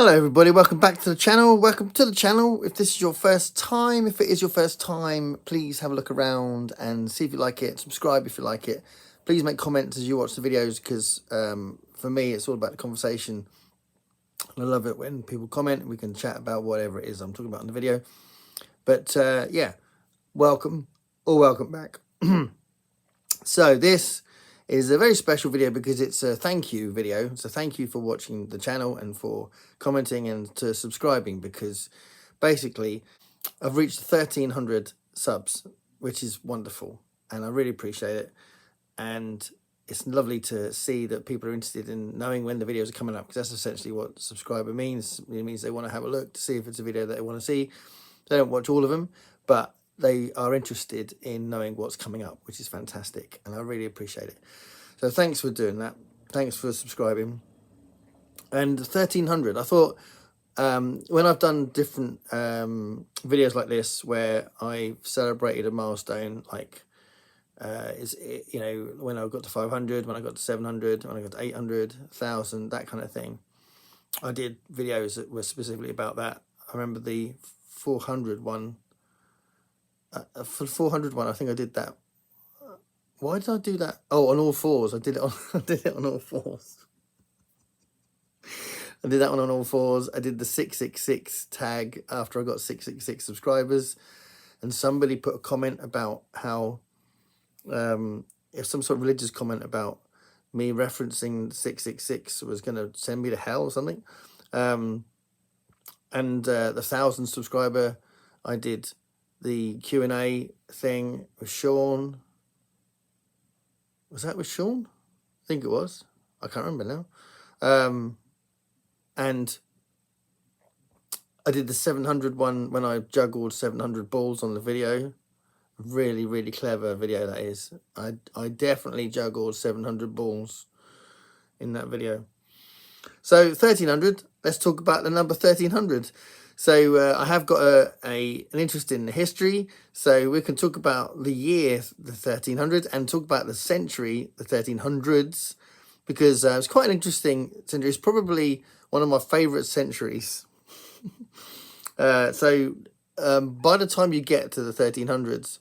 Hello everybody, welcome back to the channel. Welcome to the channel. If this is your first time, if it is your first time, please have a look around and see if you like it. Subscribe if you like it. Please make comments as you watch the videos because for me it's all about the conversation. And I love it when people comment. We can chat about whatever it is I'm talking about in the video. But yeah, welcome or welcome back. So this is a very special video because it's a thank you video. So thank you for watching the channel and for commenting and to subscribing, because basically I've reached 1,300 subs, which is wonderful and I really appreciate it. And it's lovely to see that people are interested in knowing when the videos are coming up, because that's essentially what subscriber means. It means they want to have a look to see if it's a video that they want to see. They don't watch all of them, but they are interested in knowing what's coming up, which is fantastic, and I really appreciate it. So thanks for doing that. Thanks for subscribing. And 1,300, I thought when I've done different videos like this where I've celebrated a milestone, like when I got to 500, when I got to 700, when I got to 800, 1,000, that kind of thing. I did videos that were specifically about that. I remember the 400 one. For the 400 one, I think I did that. Why did I do that? Oh, on all fours. I did it on all fours. I did that one on all fours. I did the 666 tag after I got 666 subscribers, and somebody put a comment about how if some sort of religious comment about me referencing 666 was going to send me to hell or something. And the 1,000 subscriber, I did the Q&A thing with Sean. Was that with Sean? I think it was. I can't remember now. And I did the 700 one when I juggled 700 balls on the video. Really, really clever video that is. I definitely juggled 700 balls in that video. So 1,300, let's talk about the number 1,300. So I have got an interest in the history. So we can talk about the year, the 1,300, and talk about the century, the 1,300s, because it's quite an interesting century. It's probably one of my favourite centuries. By the time you get to the 1,300s,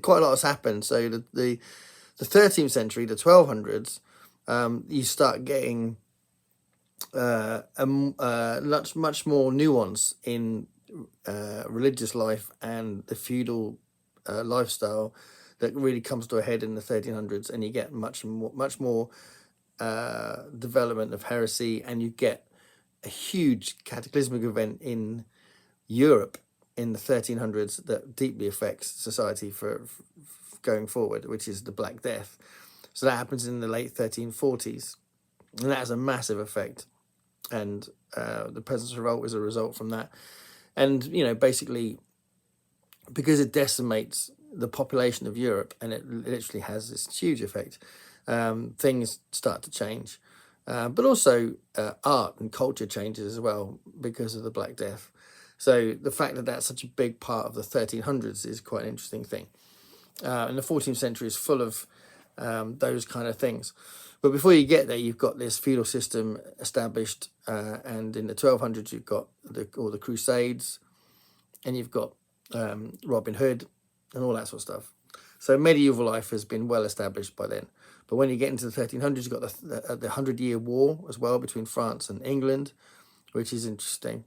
quite a lot has happened. So the 13th century, the 1200s, you start getting much more nuance in religious life and the feudal lifestyle that really comes to a head in the 1300s, and you get much more development of heresy, and you get a huge cataclysmic event in Europe in the 1300s that deeply affects society for going forward, which is the Black Death. So that happens in the late 1340s, and that has a massive effect. And the Peasants' Revolt is a result from that. And, basically, because it decimates the population of Europe, and it literally has this huge effect, things start to change. But also art and culture changes as well because of the Black Death. So the fact that that's such a big part of the 1300s is quite an interesting thing. And the 14th century is full of those kind of things. But before you get there, you've got this feudal system established, and in the 1200s you've got all the Crusades, and you've got Robin Hood and all that sort of stuff. So medieval life has been well established by then. But when you get into the 1300s, you've got the 100-Year War as well between France and England, which is interesting.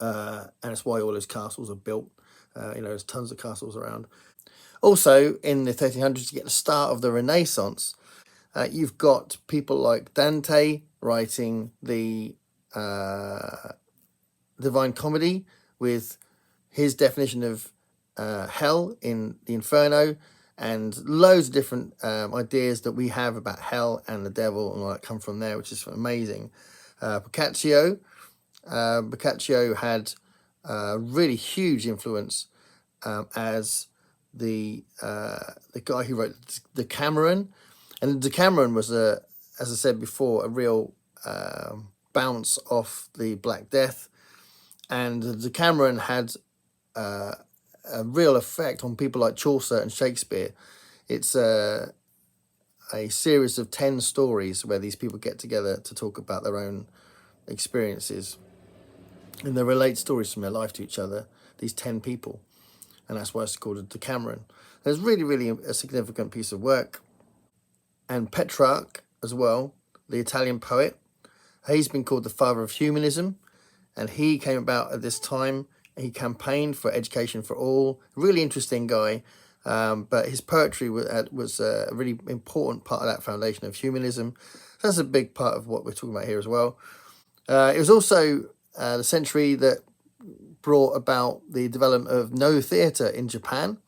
And it's why all those castles are built. There's tons of castles around. Also, in the 1300s, you get the start of the Renaissance. You've got people like Dante writing the Divine Comedy with his definition of hell in the Inferno, and loads of different ideas that we have about hell and the devil and all that come from there, which is amazing. Boccaccio had a really huge influence as the guy who wrote the Decameron. And the Decameron was, as I said before, a real bounce off the Black Death. And the Decameron had a real effect on people like Chaucer and Shakespeare. It's a series of 10 stories where these people get together to talk about their own experiences, and they relate stories from their life to each other, these 10 people, and that's why it's called a Decameron. It's really a significant piece of work. And Petrarch as well, the Italian poet, he's been called the father of humanism, and he came about at this time. He campaigned for education for all. Really interesting guy, but his poetry was a really important part of that foundation of humanism. That's a big part of what we're talking about here as well. It was also the century that brought about the development of no theatre in Japan.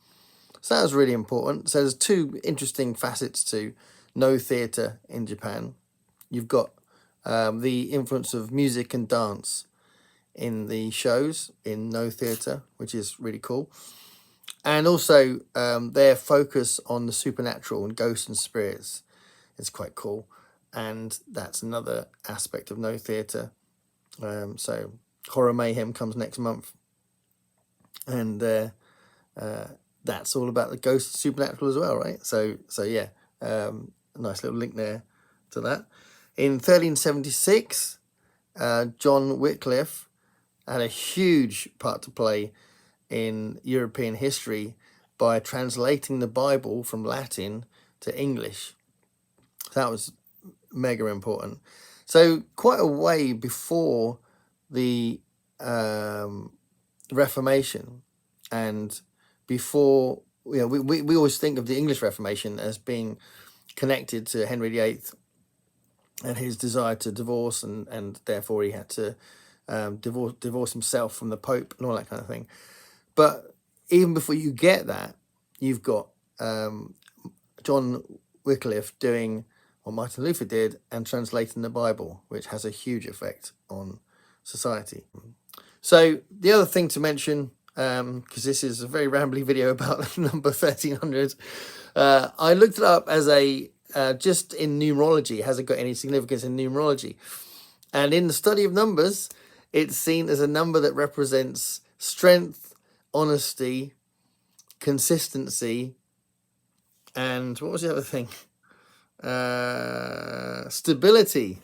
So that was really important. So there's two interesting facets to no theatre in Japan. You've got the influence of music and dance in the shows in no theatre, which is really cool. And also their focus on the supernatural and ghosts and spirits is quite cool. And that's another aspect of no theatre. So Horror Mayhem comes next month. And that's all about the ghost and supernatural as well, right? So yeah, nice little link there to that. In 1376, John Wycliffe had a huge part to play in European history by translating the Bible from Latin to English. That was mega important. So quite a way before the Reformation, and before, we always think of the English Reformation as being connected to Henry VIII and his desire to divorce, and therefore he had to divorce himself from the Pope and all that kind of thing. But even before you get that, you've got John Wycliffe doing what Martin Luther did and translating the Bible, which has a huge effect on society. So the other thing to mention, because this is a very rambly video about number 1300, I looked it up as a just in numerology. Has it got any significance in numerology? And in the study of numbers, it's seen as a number that represents strength, honesty, consistency, and what was the other thing? Stability.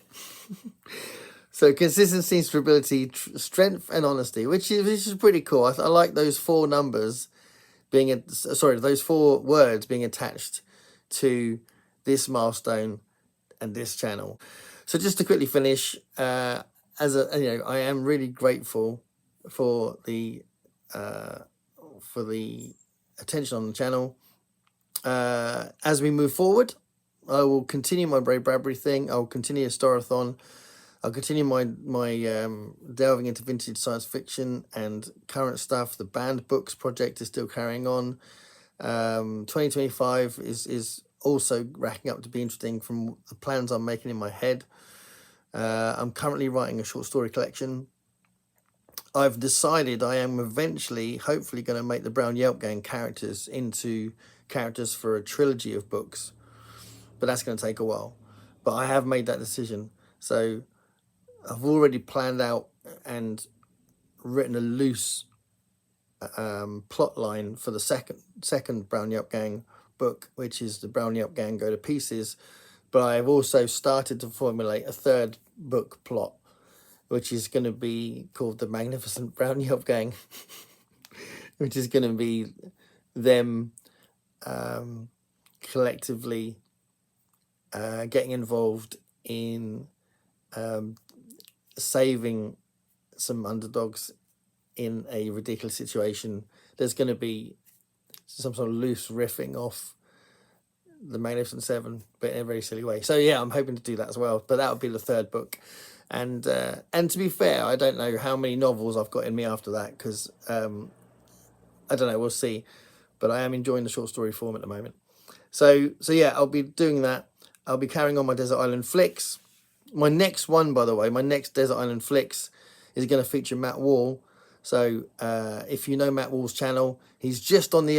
So consistency, stability, strength, and honesty, which is pretty cool. I like those four numbers being those four words being attached to this milestone and this channel. So just to quickly finish, I am really grateful for the attention on the channel. As we move forward, I will continue my Brave Bradbury thing. I will continue Storathon. I'll continue my delving into vintage science fiction and current stuff. The banned books project is still carrying on. 2025 is also racking up to be interesting from the plans I'm making in my head. I'm currently writing a short story collection. I've decided I am eventually, hopefully, going to make the Brown Yelp Gang characters into characters for a trilogy of books. But that's going to take a while. But I have made that decision. So I've already planned out and written a loose plot line for the second Brown Yelp Gang book, which is the Brown Yelp Gang Go to Pieces. But I've also started to formulate a third book plot, which is going to be called the Magnificent Brown Yelp Gang, which is going to be them collectively getting involved in saving some underdogs in a ridiculous situation. There's going to be some sort of loose riffing off the Magnificent Seven, but in a very silly way. So yeah, I'm hoping to do that as well. But that would be the third book. And to be fair, I don't know how many novels I've got in me after that, because I don't know, we'll see. But I am enjoying the short story form at the moment. So yeah, I'll be doing that. I'll be carrying on my Desert Island Flicks. My next one, by the way, my next Desert Island Flicks is going to feature Matt Wall. So if you know Matt Wall's channel, he's just on the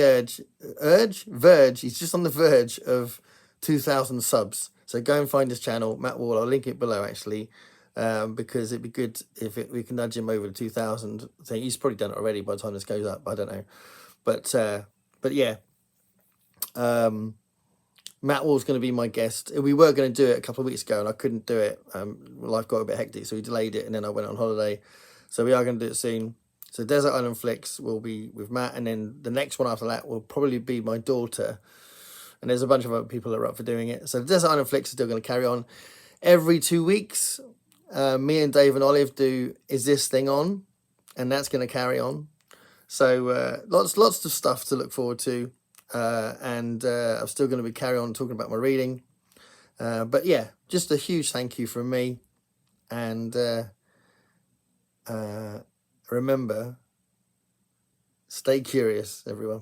verge. He's just on the verge of 2,000 subs. So go and find his channel, Matt Wall. I'll link it below, actually, because it'd be good if we can nudge him over to 2,000. So he's probably done it already by the time this goes up. I don't know, but yeah. Matt Wall's going to be my guest. We were going to do it a couple of weeks ago, and I couldn't do it. Life got a bit hectic, so we delayed it, and then I went on holiday. So we are going to do it soon. So Desert Island Flicks will be with Matt, and then the next one after that will probably be my daughter. And there's a bunch of other people that are up for doing it. So Desert Island Flicks is still going to carry on. Every 2 weeks, me and Dave and Olive do Is This Thing On? And that's going to carry on. So lots of stuff to look forward to. And I'm still going to be carry on talking about my reading. But yeah, just a huge thank you from me. And remember, stay curious, everyone.